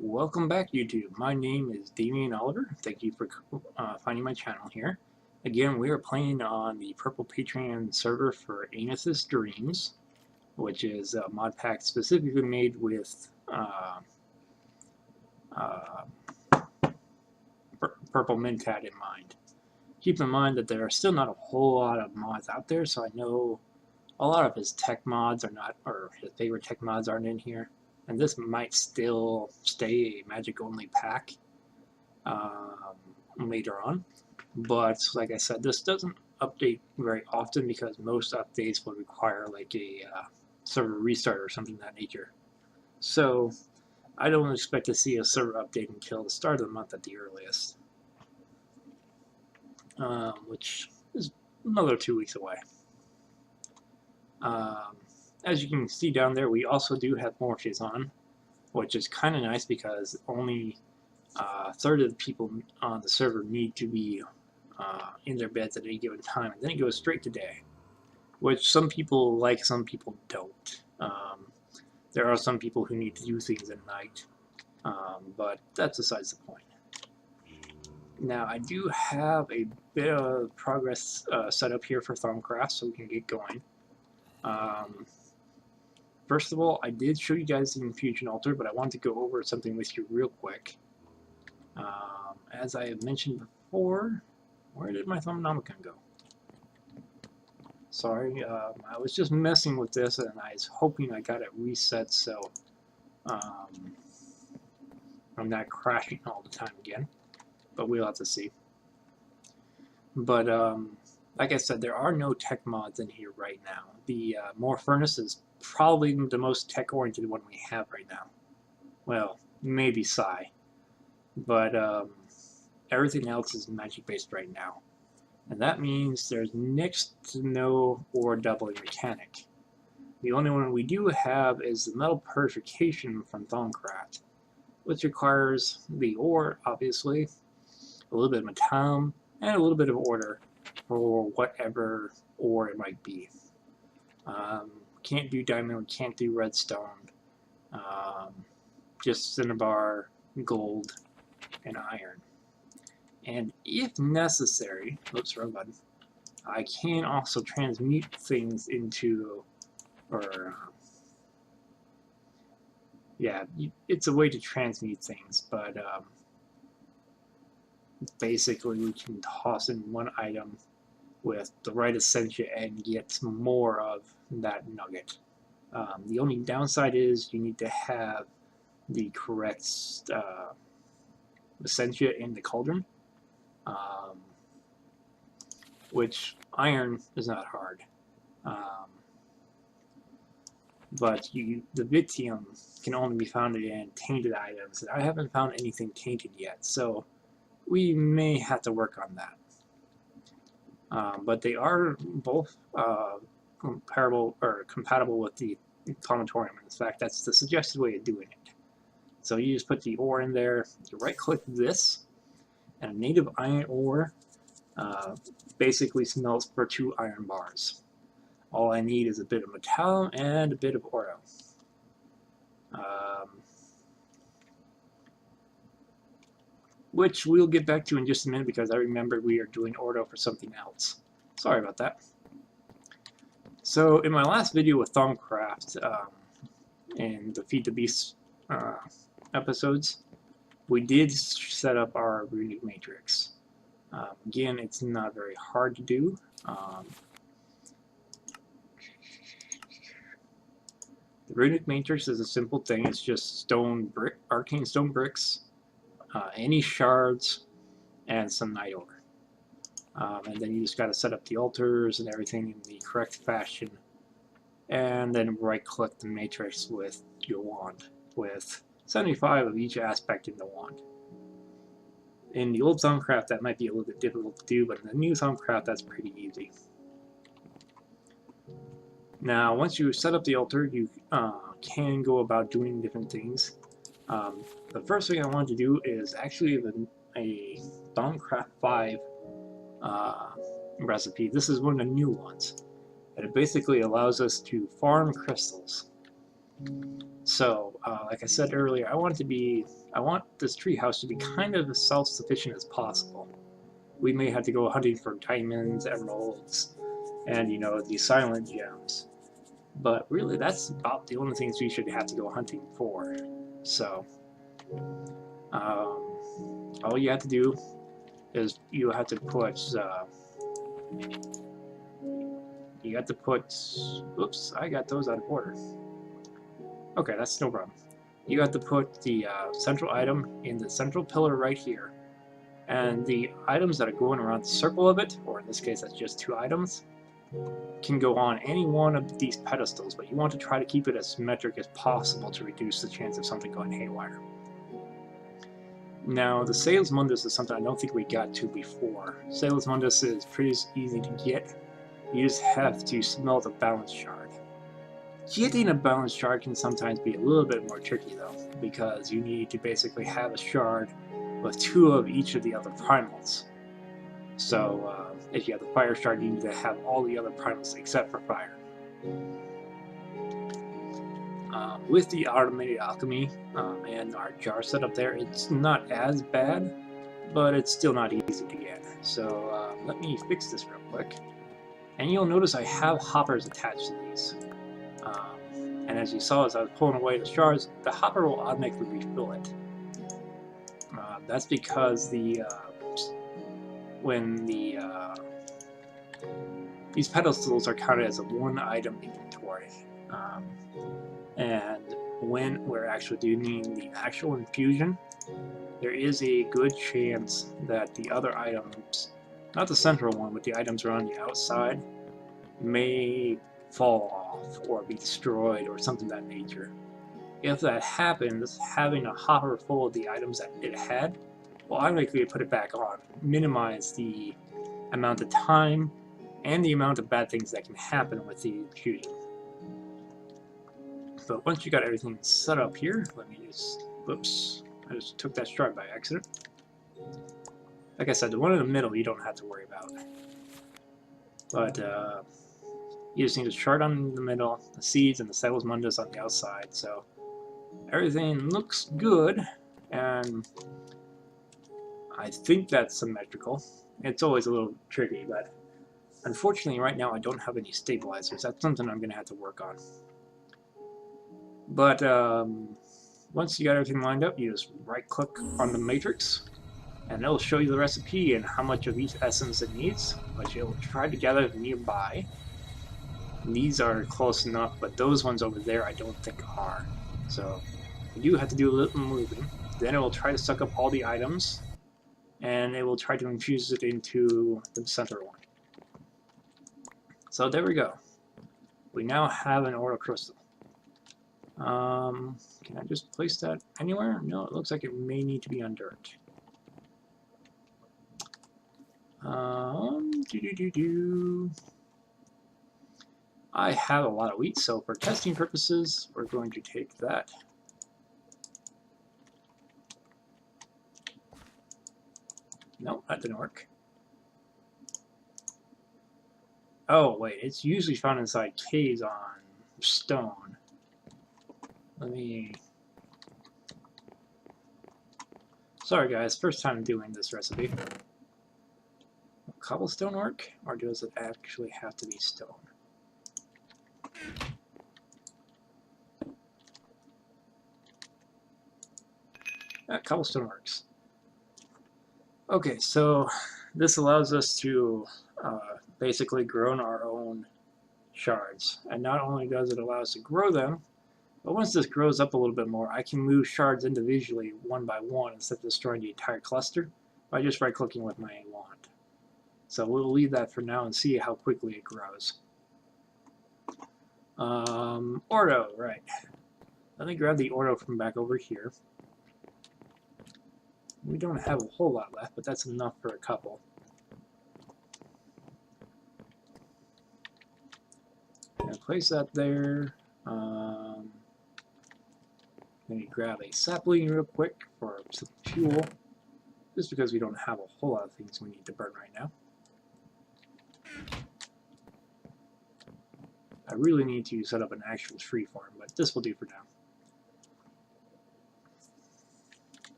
Welcome back, YouTube. My name is Damian Oliver. Thank you for finding my channel here. Again, we are playing on the Purple Patreon server for Amethyst Dreams, which is a mod pack specifically made with uh, Purple Mentat in mind. Keep in mind that there are still not a whole lot of mods out there, so I know a lot of his tech mods are not, or his favorite tech mods aren't in here. And this might still stay a magic only pack later on. But like I said, this doesn't update very often because most updates will require like a server restart or something of that nature. So I don't expect to see a server update until the start of the month at the earliest, which is another 2 weeks away. As you can see down there, we also do have Morpheus on, which is kind of nice because only a third of the people on the server need to be in their beds at any given time, and then it goes straight to day, which some people like, some people don't. There are some people who need to do things at night, but that's besides the point. Now, I do have a bit of progress set up here for Thaumcraft, so we can get going. First of all, I did show you guys the infusion altar, but I wanted to go over something with you real quick. As I have mentioned before, where did my Thaumic go? Sorry, I was just messing with this and I was hoping I got it reset so I'm not crashing all the time again, but we'll have to see. But like I said, there are no tech mods in here right now. The More Furnace is probably the most tech-oriented one we have right now. Well, maybe Psi, but everything else is magic-based right now. And that means there's next to no ore doubling mechanic. The only one we do have is the metal purification from Thaumcraft, which requires the ore, obviously, a little bit of metal, and a little bit of order for whatever ore it might be. Can't do diamond, can't do redstone, just cinnabar, gold, and iron. And if necessary, oops, wrong button, I can also transmute things into, or yeah, it's a way to transmute things, but basically we can toss in one item with the right essentia and get more of that nugget. The only downside is you need to have the correct essentia in the cauldron, which iron is not hard. But the Vitium can only be found in tainted items, and I haven't found anything tainted yet, so we may have to work on that. But they are both compatible with the Thaumatorium. In fact, that's the suggested way of doing it. So you just put the ore in there, you right-click this, and a native iron ore basically smelts for 2 iron bars. All I need is a bit of metal and a bit of oro. Which we'll get back to in just a minute because I remembered we are doing ordo for something else. Sorry about that. So in my last video with Thaumcraft and the Feed the Beast episodes, we did set up our runic matrix. Again, it's not very hard to do. The runic matrix is a simple thing. It's just arcane stone bricks, any shards, and some night ore. And then you just got to set up the altars and everything in the correct fashion, and then right-click the matrix with your wand, with 75 of each aspect in the wand. In the old Thaumcraft, that might be a little bit difficult to do, but in the new Thaumcraft, that's pretty easy. Now, once you set up the altar, you can go about doing different things. The first thing I wanted to do is actually a Thaumcraft 5 recipe. This is one of the new ones, and it basically allows us to farm crystals. So, like I said earlier, I want this treehouse to be kind of as self-sufficient as possible. We may have to go hunting for diamonds, emeralds, and these silent gems. But really, that's about the only things we should have to go hunting for. So, all you have to do is you have to put. Oops, I got those out of order. Okay, that's no problem. You have to put the central item in the central pillar right here. And the items that are going around the circle of it, or in this case that's just 2 items, can go on any one of these pedestals, but you want to try to keep it as symmetric as possible to reduce the chance of something going haywire. Now, the Salus Mundus is something I don't think we got to before. Salus Mundus is pretty easy to get. You just have to smelt a balance shard. Getting a balance shard can sometimes be a little bit more tricky though, because you need to basically have a shard with 2 of each of the other primals. So if you have the fire shard, you need to have all the other primals except for fire. With the automated alchemy and our jar setup there, it's not as bad, but it's still not easy to get. So let me fix this real quick. And you'll notice I have hoppers attached to these. And as you saw as I was pulling away the shards, the hopper will automatically refill it. That's because these pedestals are counted as a 1-item inventory. And when we're actually doing the actual infusion, there is a good chance that the other items, not the central one, but the items around the outside, may fall off or be destroyed or something of that nature. If that happens, having a hopper full of the items that it had will automatically put it back on, minimize the amount of time and the amount of bad things that can happen with the infusion. But once you got everything set up here, let me just, whoops, I just took that shard by accident. Like I said, the one in the middle you don't have to worry about. But you just need a shard on the middle, the seeds and the Salus Mundus on the outside, so everything looks good, and I think that's symmetrical. It's always a little tricky, but unfortunately right now I don't have any stabilizers. That's something I'm going to have to work on. But once you got everything lined up, you just right-click on the matrix, and it'll show you the recipe and how much of each essence it needs, which it'll try to gather nearby. These are close enough, but those ones over there I don't think are. So you do have to do a little moving. Then it will try to suck up all the items, and it will try to infuse it into the center one. So there we go. We now have an Oro Crystal. Can I just place that anywhere? No, it looks like it may need to be on dirt. I have a lot of wheat, so for testing purposes, we're going to take that. Nope, that didn't work. Oh, wait, it's usually found inside caves on stone. Let me... Sorry guys, first time doing this recipe. Will cobblestone work, or does it actually have to be stone? Cobblestone works. Okay, so this allows us to basically grow our own shards. And not only does it allow us to grow them, but once this grows up a little bit more, I can move shards individually one by one instead of destroying the entire cluster by just right-clicking with my wand. So we'll leave that for now and see how quickly it grows. Ordo, right. Let me grab the Ordo from back over here. We don't have a whole lot left, but that's enough for a couple. Gonna place that there. Let me grab a sapling real quick for some fuel, just because we don't have a whole lot of things we need to burn right now. I really need to set up an actual tree farm, but this will do for now.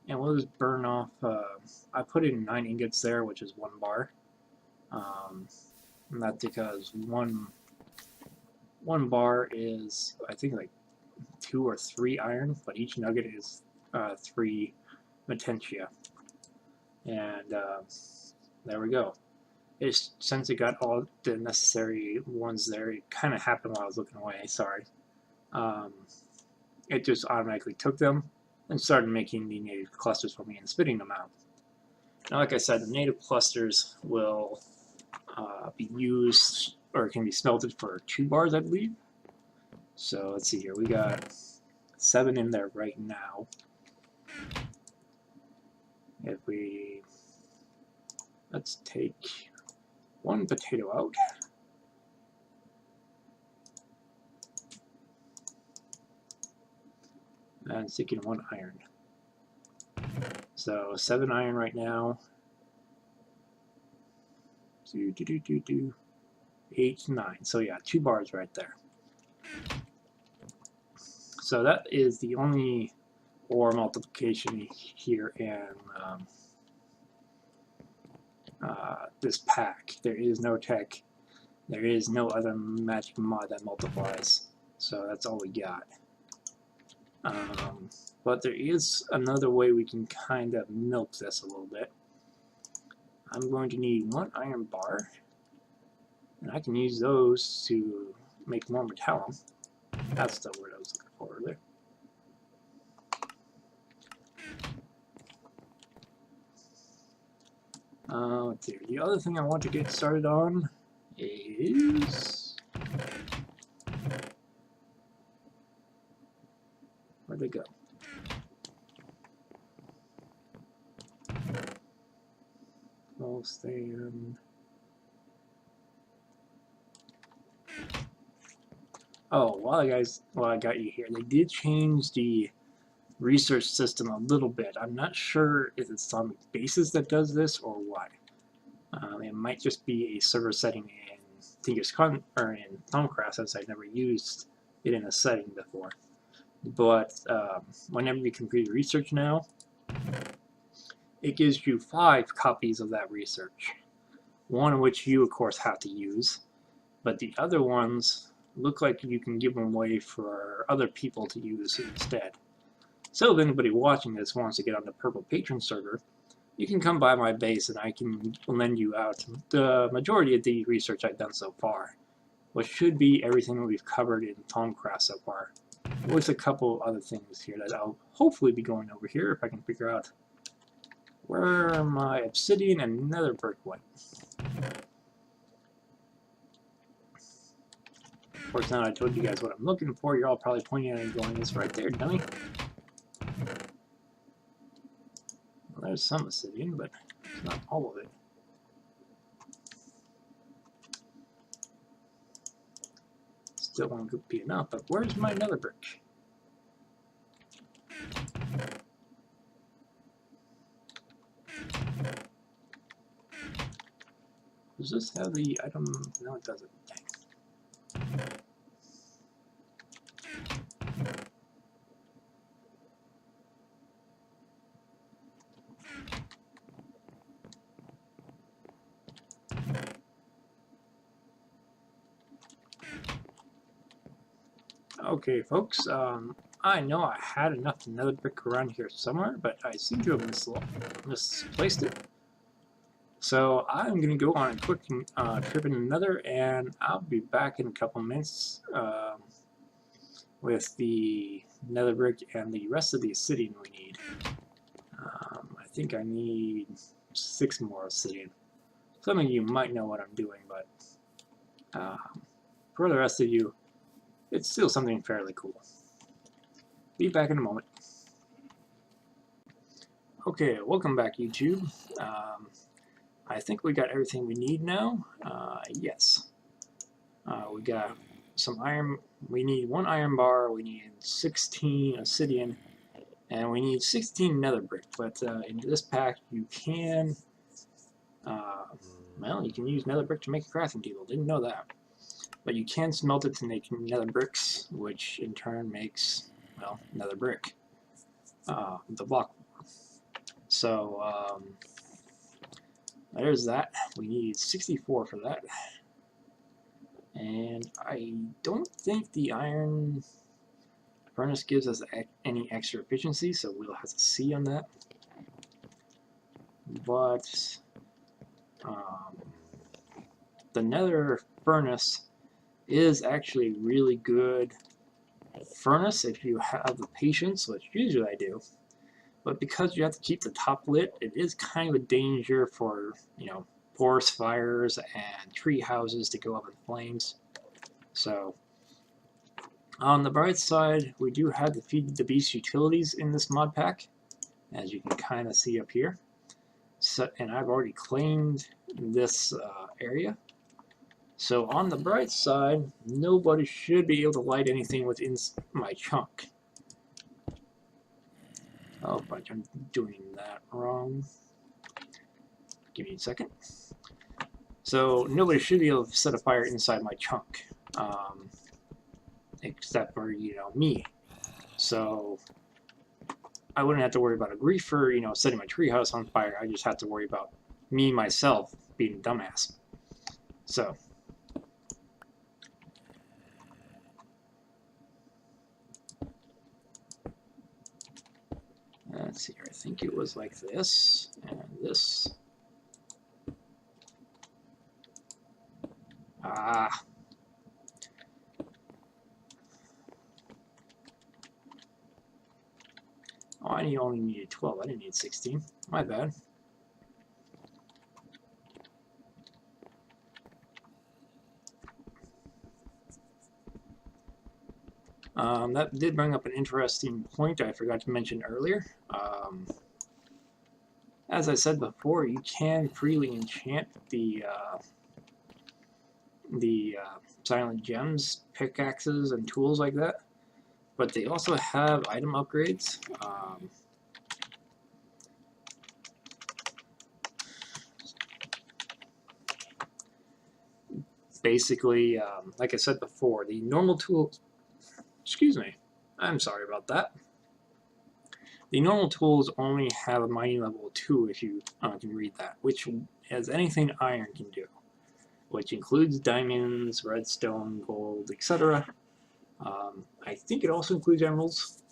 And we'll just burn off, I put in 9 ingots there, which is 1 bar. And that's because one bar is, I think, like 2 or 3 iron, but each nugget is 3 Metentia. And there we go. Since it got all the necessary ones there, it kind of happened while I was looking away, sorry. It just automatically took them and started making the native clusters for me and spitting them out. Now, like I said, the native clusters will be used, or can be smelted for 2 bars, I believe. So let's see here, we got 7 in there right now. If we, let's take 1 potato out. And sticking 1 iron. So 7 iron right now. 8, 9. So yeah, 2 bars right there. So that is the only ore multiplication here in this pack. There is no tech. There is no other magic mod that multiplies. So that's all we got. But there is another way we can kind of milk this a little bit. I'm going to need 1 iron bar, and I can use those to make more metallum. That's the word I was looking for earlier. Let's see. The other thing I want to get started on is, where'd they go? I'll stay in. Oh, while I got you here, they did change the research system a little bit. I'm not sure if it's Thaumic Bases that does this or what. It might just be a server setting in Thaumcraft, since I've never used it in a setting before. But whenever you complete research now, it gives you 5 copies of that research. 1 of which you, of course, have to use, but the other ones look like you can give them away for other people to use instead. So if anybody watching this wants to get on the Purple Patron server, you can come by my base and I can lend you out the majority of the research I've done so far, which should be everything that we've covered in Thaumcraft so far, with a couple other things here that I'll hopefully be going over here if I can figure out where my obsidian and nether brick went. Of course, now I told you guys what I'm looking for, you're all probably pointing at it going, it's right there, dummy. Well, there's some obsidian, but it's not all of it. Still won't be enough, but where's my nether brick? Does this have the item? No, it doesn't. Dang. Okay, folks, I know I had enough nether brick around here somewhere, but I seem to have misplaced it. So I'm going to go on a quick trip in the nether, and I'll be back in a couple minutes with the nether brick and the rest of the obsidian we need. I think I need 6 more obsidian. Some of you might know what I'm doing, but for the rest of you, it's still something fairly cool. Be back in a moment. Okay, welcome back, YouTube. I think we got everything we need now. Yes. We got some iron. We need 1 iron bar. We need 16 obsidian. And we need 16 nether brick. But in this pack, you can Well, you can use nether brick to make a crafting table. Didn't know that. But you can smelt it to make nether bricks, which in turn makes, well, nether brick. The block. So, there's that. We need 64 for that. And I don't think the iron furnace gives us any extra efficiency, so we'll have to see on that. But the nether furnace is actually really good furnace if you have the patience, which usually I do. But because you have to keep the top lit, it is kind of a danger for, you know, forest fires and tree houses to go up in flames. So on the bright side, we do have the Feed the Beast utilities in this mod pack, as you can kind of see up here. So, and I've already claimed this area. So on the bright side, nobody should be able to light anything within my chunk. Oh, but I'm doing that wrong. Give me a second. So nobody should be able to set a fire inside my chunk, except for, you know, me. So I wouldn't have to worry about a griefer, you know, setting my treehouse on fire. I just have to worry about me, myself, being a dumbass. So let's see here. I think it was like this and this. Ah. Oh, I only needed 12. I didn't need 16. My bad. That did bring up an interesting point I forgot to mention earlier. As I said before, you can freely enchant the silent gems, pickaxes, and tools like that. But they also have item upgrades. Basically, like I said before, the normal tools, excuse me, I'm sorry about that. The normal tools only have a mining level 2 if you can read that, which has anything iron can do, which includes diamonds, redstone, gold, etc. I think it also includes emeralds,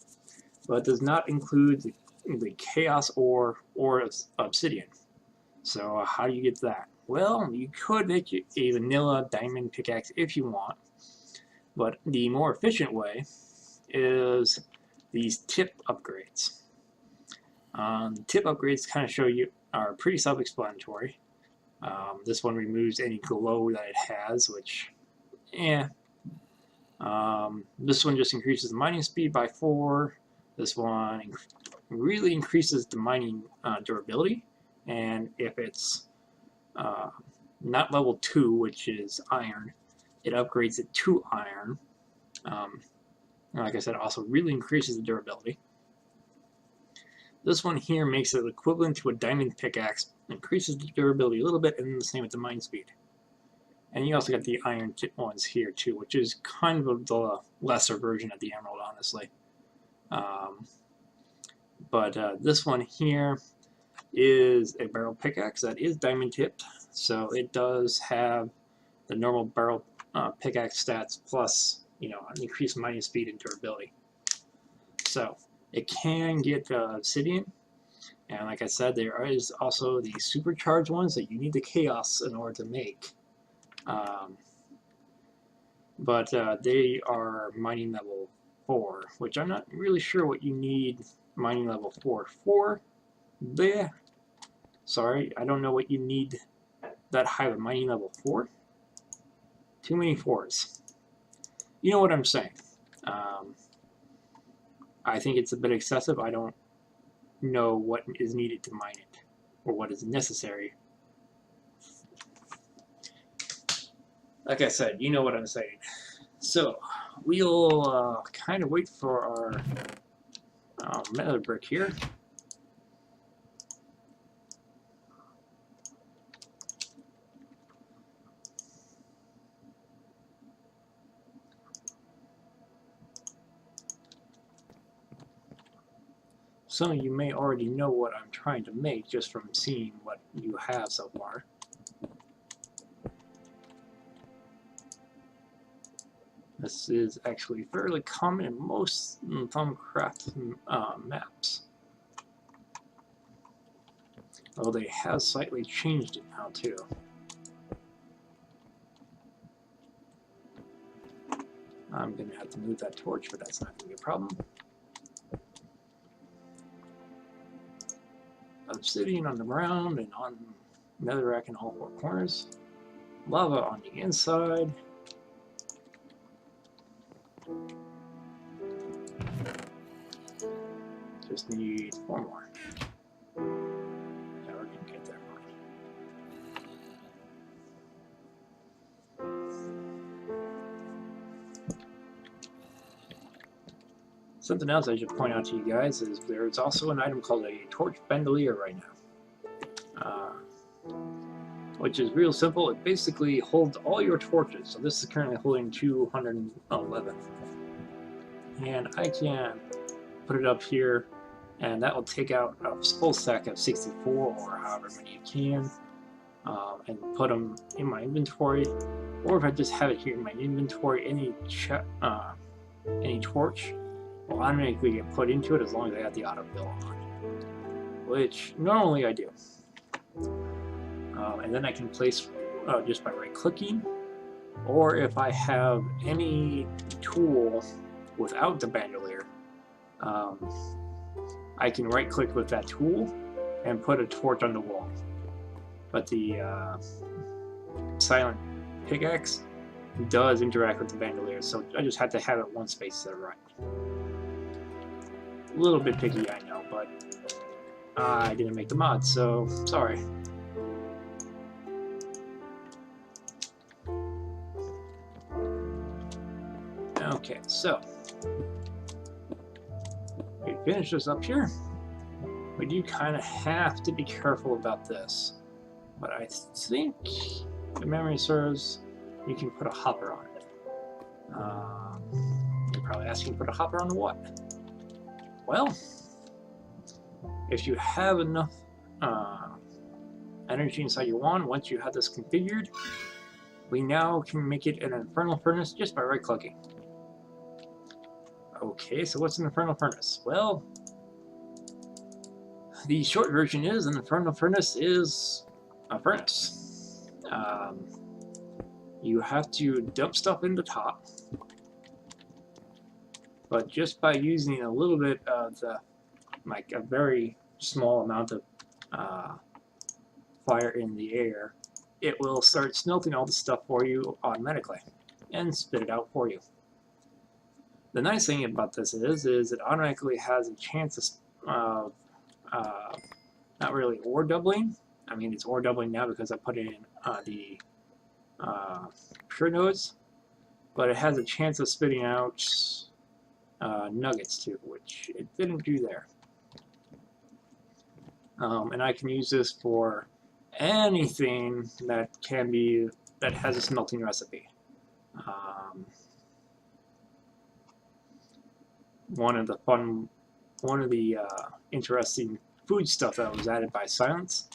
but does not include the chaos ore or obsidian. So how do you get that? Well, you could make a vanilla diamond pickaxe if you want, but the more efficient way is these tip upgrades. Tip upgrades kind of show you are pretty self-explanatory. This one removes any glow that it has, which, this one just increases the mining speed by 4. This one really increases the mining durability, and if it's not level 2, which is iron, it upgrades it to iron. Like I said, also really increases the durability. This one here makes it equivalent to a diamond pickaxe, increases the durability a little bit, and the same with the mine speed. And you also got the iron tip ones here too, which is kind of the lesser version of the emerald, honestly. But this one here is a barrel pickaxe that is diamond tipped, so it does have the normal barrel pickaxe stats plus, you know, an increased mining speed and durability. So it can get obsidian, and like I said, there is also the supercharged ones that you need the chaos in order to make. But they are mining level 4, which I'm not really sure what you need mining level 4 for. Bleh. Sorry, I don't know what you need that high of mining level 4. Too many 4s. You know what I'm saying. I think it's a bit excessive. I don't know what is needed to mine it, or what is necessary. Like I said, you know what I'm saying. So, we'll kind of wait for our nether brick here. some of you may already know what I'm trying to make just from seeing what you have so far. This is actually fairly common in most Thaumcraft maps. Though they have slightly changed it now too. I'm going to have to move that torch, but that's not going to be a problem. Obsidian on the ground and on netherrack in all four corners. Lava on the inside. Just need 4 more. Yeah, we're going to get there. Something else I should point out to you guys is there's also an item called a torch bandolier right now, which is real simple. It basically holds all your torches. So this is currently holding 211, and I can put it up here, and that will take out a full stack of 64 or however many you can, and put them in my inventory. Or if I just have it here in my inventory, any torch will automatically get put into it as long as I have the auto fill on, which normally I do. And then I can place just by right clicking, or if I have any tool without the bandolier, I can right click with that tool and put a torch on the wall. But the silent pickaxe does interact with the bandolier, so I just have to have it one space to the right. A little bit picky, I know, but I didn't make the mod, so sorry. Okay, so we finish this up here. We do kind of have to be careful about this, but I think, if memory serves, you can put a hopper on it. You're probably asking, put a hopper on what? Well, if you have enough energy inside your wand, once you have this configured, we now can make it an infernal furnace just by right-clicking. Okay, so what's an infernal furnace? Well, the short version is an infernal furnace is a furnace. You have to dump stuff in the top, but just by using a little bit of the, like a very small amount of fire in the air, it will start smelting all the stuff for you automatically and spit it out for you. The nice thing about this is it automatically has a chance of not really ore doubling. I mean, it's ore doubling now because I put it in the pure nodes, but it has a chance of spitting out nuggets too, which it didn't do there. And I can use this for anything that has a smelting recipe. One of the interesting food stuff that was added by Silence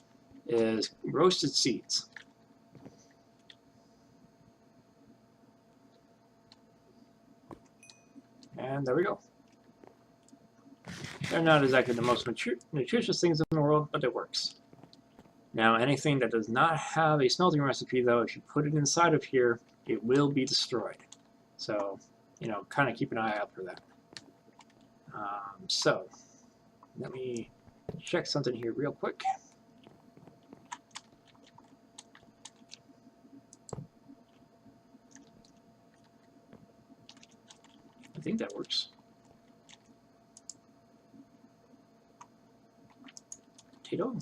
is roasted seeds. And there we go. They're not exactly the most nutritious things in the world, but it works. Now, anything that does not have a smelting recipe, though, if you put it inside of here, it will be destroyed. So, you know, kind of keep an eye out for that. So, let me check something here real quick. I think that works. Potato.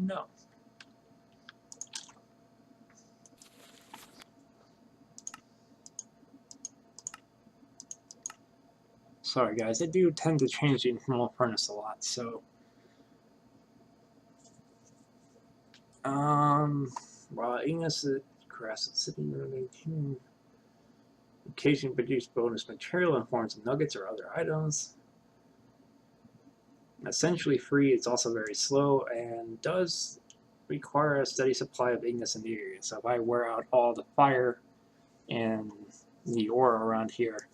No. Sorry guys, I do tend to change the infernal furnace a lot, so while Ignis grass and sitting. Occasionally produce bonus material in forms of nuggets or other items. Essentially free, it's also very slow and does require a steady supply of Ignis in the area. So if I wear out all the fire and the aura around here,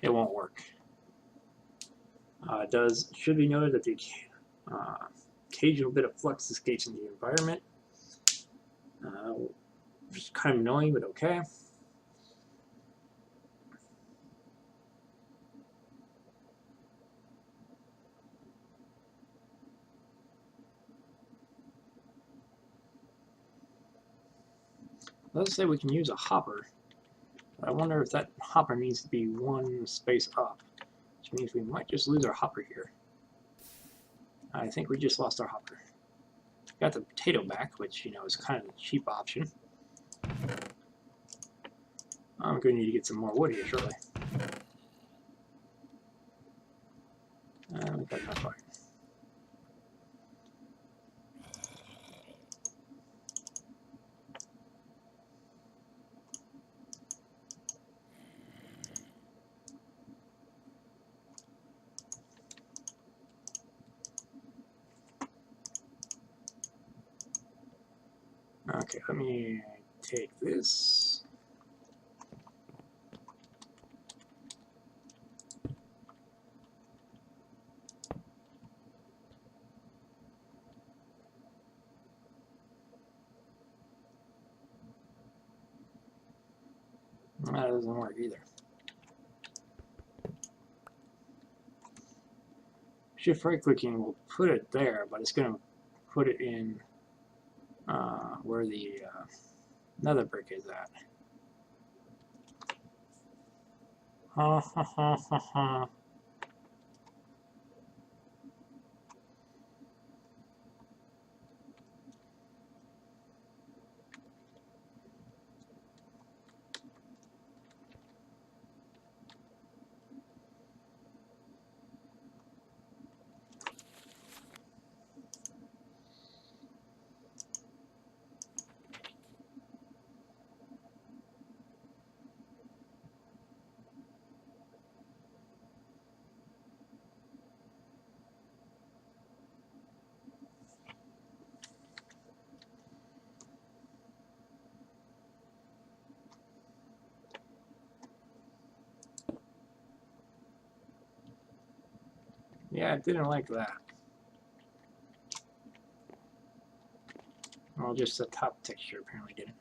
it won't work. Should be noted that the occasional bit of flux escapes in the environment. Just kind of annoying, but okay. Let's say we can use a hopper. I wonder if that hopper needs to be one space up, which means we might just lose our hopper here. I think we just lost our hopper. Got the potato back, which, you know, is kind of a cheap option. I'm going to need to get some more wood here shortly. That's not fine. Okay, let me take this. That doesn't work either. Shift right clicking will put it there, but it's going to put it in where the nether brick is at. Ha ha ha ha ha. Yeah, I didn't like that. Well, just the top texture apparently didn't.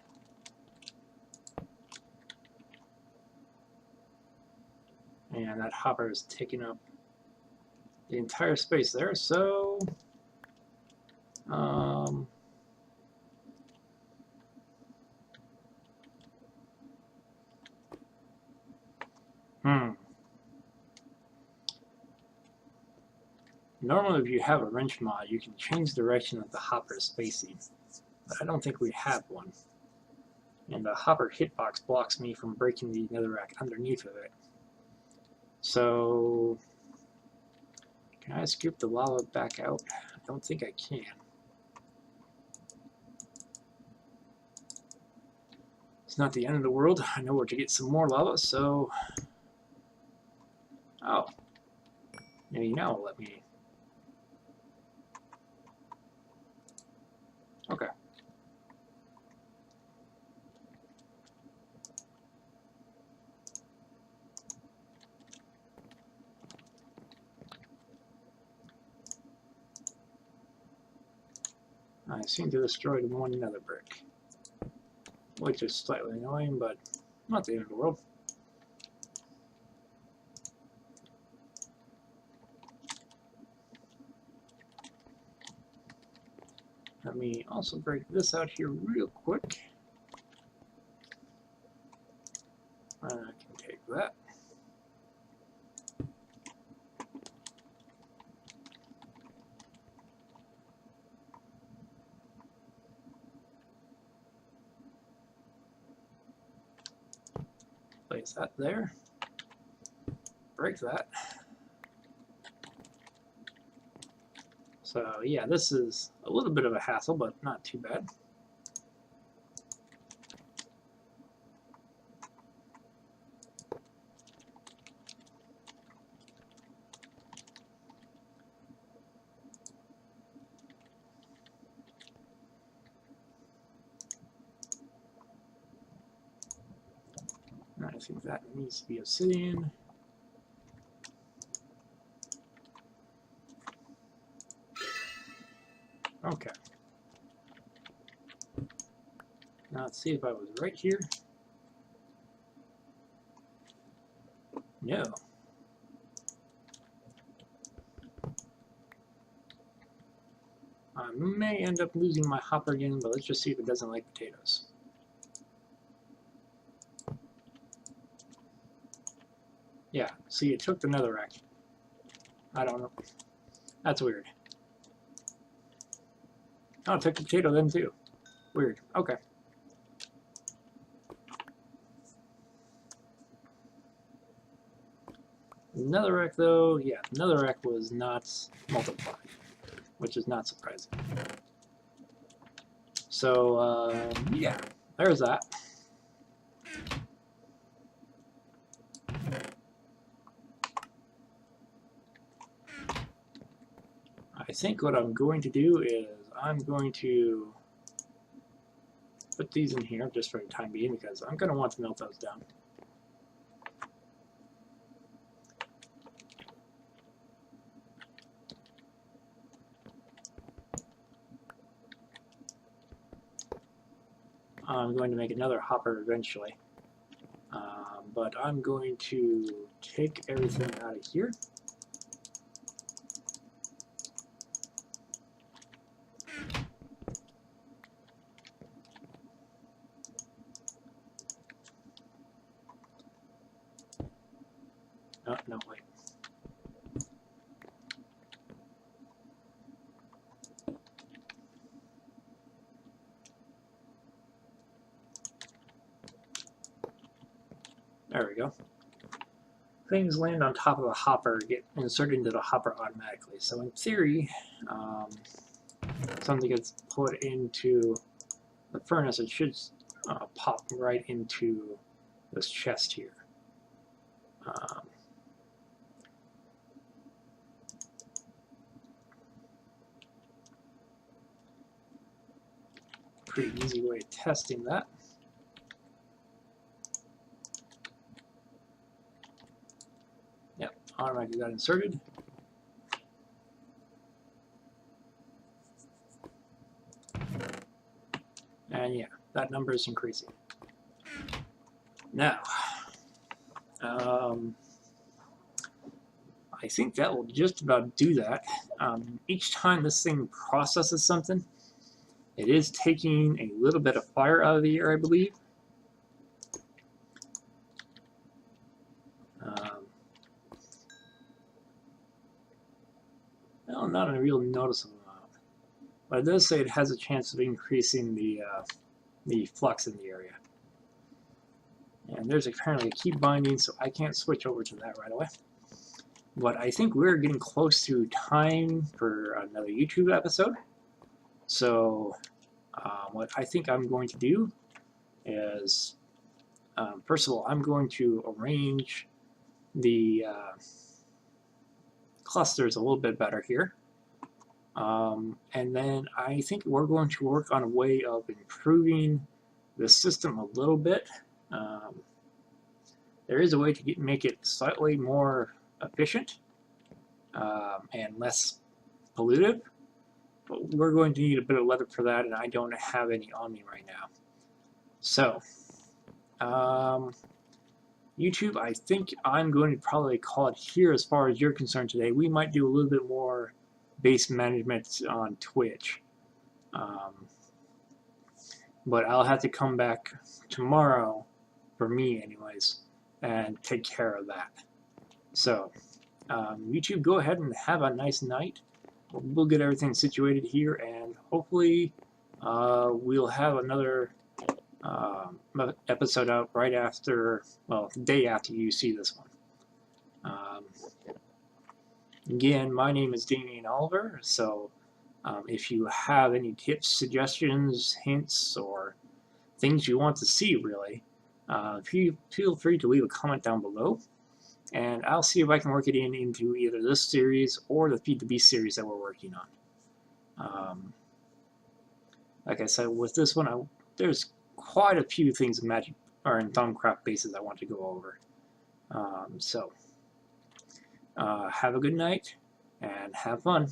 And that hopper is taking up the entire space there, so Normally, if you have a wrench mod, you can change the direction of the hopper spacing, but I don't think we have one. And the hopper hitbox blocks me from breaking the netherrack underneath of it. So, can I scoop the lava back out? I don't think I can. It's not the end of the world. I know where to get some more lava, so... Oh. Maybe now it'll let me... Okay. I seem to destroy one nether brick, which is slightly annoying, but not the end of the world. Let me also break this out here real quick. I can take that. Place that there. Break that. So yeah, this is a little bit of a hassle, but not too bad. I think that needs to be obsidian. Okay. Now let's see if I was right here. No. I may end up losing my hopper again, but let's just see if it doesn't like potatoes. Yeah, see, it took the netherrack. I don't know. That's weird. Oh, it took the potato then too. Weird. Okay. Netherrack though, yeah, netherrack was not multiplied, which is not surprising. So, yeah, there's that. I think what I'm going to do is I'm going to put these in here just for the time being because I'm going to want to melt those down. I'm going to make another hopper eventually, but I'm going to take everything out of here. Oh, no, wait. There we go. Things land on top of the hopper, get inserted into the hopper automatically. So in theory, something gets put into the furnace, it should pop right into this chest here. Pretty easy way of testing that. Yep, automatically got inserted. And yeah, that number is increasing. Now, I think that will just about do that. Each time this thing processes something, it is taking a little bit of fire out of the air, I believe. Well, not a real noticeable amount, but it does say it has a chance of increasing the flux in the area. And there's apparently a key binding, so I can't switch over to that right away. But I think we're getting close to time for another YouTube episode. So what I think I'm going to do is, first of all, I'm going to arrange the clusters a little bit better here. And then I think we're going to work on a way of improving the system a little bit. There is a way to make it slightly more efficient and less pollutive, but we're going to need a bit of leather for that, and I don't have any on me right now. So, YouTube, I think I'm going to probably call it here as far as you're concerned today. We might do a little bit more base management on Twitch. But I'll have to come back tomorrow, for me anyways, and take care of that. So, YouTube, go ahead and have a nice night. We'll get everything situated here, and hopefully we'll have another episode out right after, well, the day after you see this one. Again, my name is Damien Oliver, so if you have any tips, suggestions, hints, or things you want to see, really, feel free to leave a comment down below, and I'll see if I can work it into either this series or the Feed the Beast series that we're working on. Like I said, with this one, there's quite a few things in Magic or in Thaumcraft bases I want to go over. Have a good night and have fun.